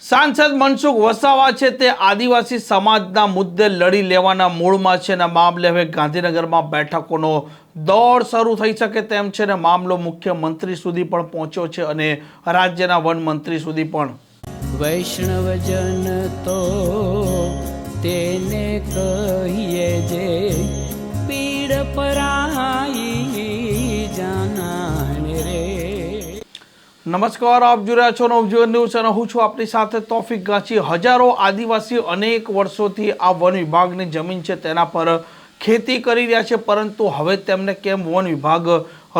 सांसद मनसुख वसावा છે તે આદિવાસી સમાજના મુદ્દે લડી લેવાના મૂળમાં છે ને મામલે હવે ગાંધીનગરમાં બેઠકોનો દોર શરૂ થઈ શકે તેમ છે ને મામલો મુખ્યમંત્રી સુધી પણ પહોંચ્યો છે અને રાજ્યના વન મંત્રી સુધી પણ। વૈષ્ણવજન તો તેને કહીએ જે પીડ પરાઈ જાનાને રે। નમસ્કાર, આપ જોઈ રહ્યા છો નવજીવન ન્યૂઝ અને હું છું આપની સાથે તોફિક ગાંચી। હજારો આદિવાસી અનેક વર્ષોથી આ વન વિભાગની જમીન છે તેના પર ખેતી કરી રહ્યા છે, પરંતુ હવે તેમને કેમ વન વિભાગ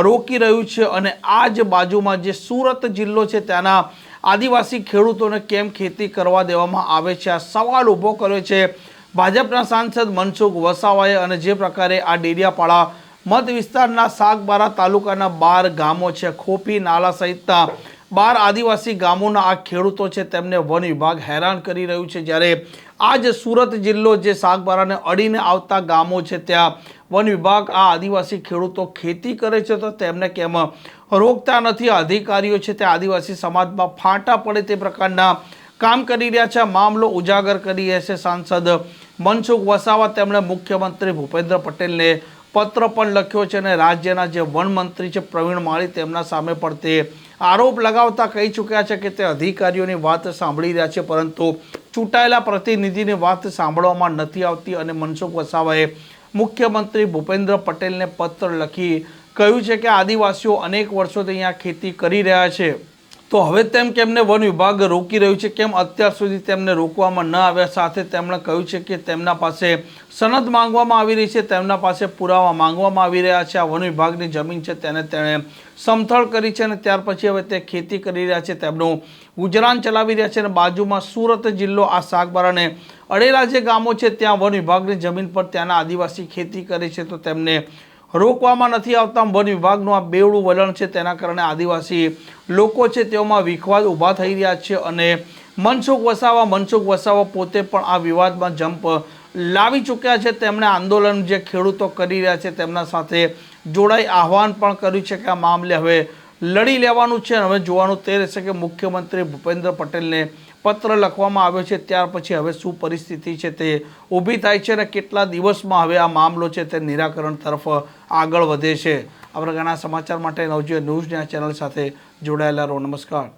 રોકી રહ્યું છે અને આ જ બાજુમાં જે સુરત જિલ્લો છે ત્યાંના આદિવાસી ખેડૂતોને કેમ ખેતી કરવા દેવામાં આવે છે, આ સવાલ ઊભો કર્યો છે ભાજપના સાંસદ મનસુખ વસાવાએ। અને જે પ્રકારે આ ડેડિયાપાડા મત વિસ્તારના સાગબારા તાલુકાના 12 ગામો છે, ખોપી, નાલા સહિતના 12 આદિવાસી ગામોના આ ખેડૂતો છે તેમને વન વિભાગ હેરાન કરી રહ્યું છે। જ્યારે આ જ સુરત જિલ્લો જે સાગબારાને અડીને આવતા ગામો છે ત્યાં વન વિભાગ આ આદિવાસી ખેડૂતો ખેતી કરે છે તો તેમને કેમ રોકતા નથી। અધિકારીઓ છે તે આદિવાસી સમાજમાં ફાંટા પડે તે પ્રકારના કામ કરી રહ્યા છે। મામલો ઉજાગર કરી રહ્યા છે સાંસદ મનસુખ વસાવા। તેમણે મુખ્યમંત્રી ભૂપેન્દ્ર પટેલને પત્ર પણ લખ્યો છે અને રાજ્યના જે વન મંત્રી છે પ્રવીણ માળી તેમના સામે પણ તે આરોપ લગાવતા કહી ચૂક્યા છે કે તે અધિકારીઓની વાત સાંભળી રહ્યા છે, પરંતુ ચૂંટાયેલા પ્રતિનિધિની વાત સાંભળવામાં નથી આવતી। અને મનસુખ વસાવાએ મુખ્યમંત્રી ભૂપેન્દ્ર પટેલને પત્ર લખી કહ્યું છે કે આદિવાસીઓ અનેક વર્ષોથી અહીંયા ખેતી કરી રહ્યા છે, તો હવે તેમ કેમને વન વિભાગ રોકી રહ્યું છે, કેમ અત્યાર સુધી તેમને રોકવામાં ન આવ્યા। સાથે તેમણે કહ્યું છે કે તેમના પાસે સનદ માંગવામાં આવી રહી છે, તેમના પાસે પુરાવા માંગવામાં આવી રહ્યા છે। આ વન વિભાગની જમીન છે તેને તેણે સમથળ કરી છે અને ત્યાર પછી હવે તે ખેતી કરી રહ્યા છે, તેમનું ગુજરાન ચલાવી રહ્યા છે। અને બાજુમાં સુરત જિલ્લો આ સાગબારાને અડેલા જે ગામો છે ત્યાં વન વિભાગની જમીન પર ત્યાંના આદિવાસી ખેતી કરે છે તો તેમને રોકવામાં નથી આવતા। વન વિભાગનું આ બેવડું વલણ છે તેના કારણે આદિવાસી લોકો છે તેઓમાં વિખવાદ ઊભા થઈ રહ્યા છે અને મનસુખ વસાવા પોતે પણ આ વિવાદમાં જંપ લાવી ચૂક્યા છે। તેમણે આંદોલન જે ખેડૂતો કરી રહ્યા છે તેમના સાથે જોડાઈ આહવાન પણ કર્યું છે કે આ મામલે હવે લડી લેવાનું છે। હવે જોવાનું તે રહેશે કે મુખ્યમંત્રી ભૂપેન્દ્ર પટેલને પત્ર લખવામાં આવ્યો છે ત્યાર પછી હવે શું પરિસ્થિતિ છે તે ઊભી થાય છે અને કેટલા દિવસમાં હવે આ મામલો છે તે નિરાકરણ તરફ આગળ વધે છે। આ પ્રકારના સમાચાર માટે નવજીવન ન્યૂઝની આ ચેનલ સાથે જોડાયેલા રહો। નમસ્કાર।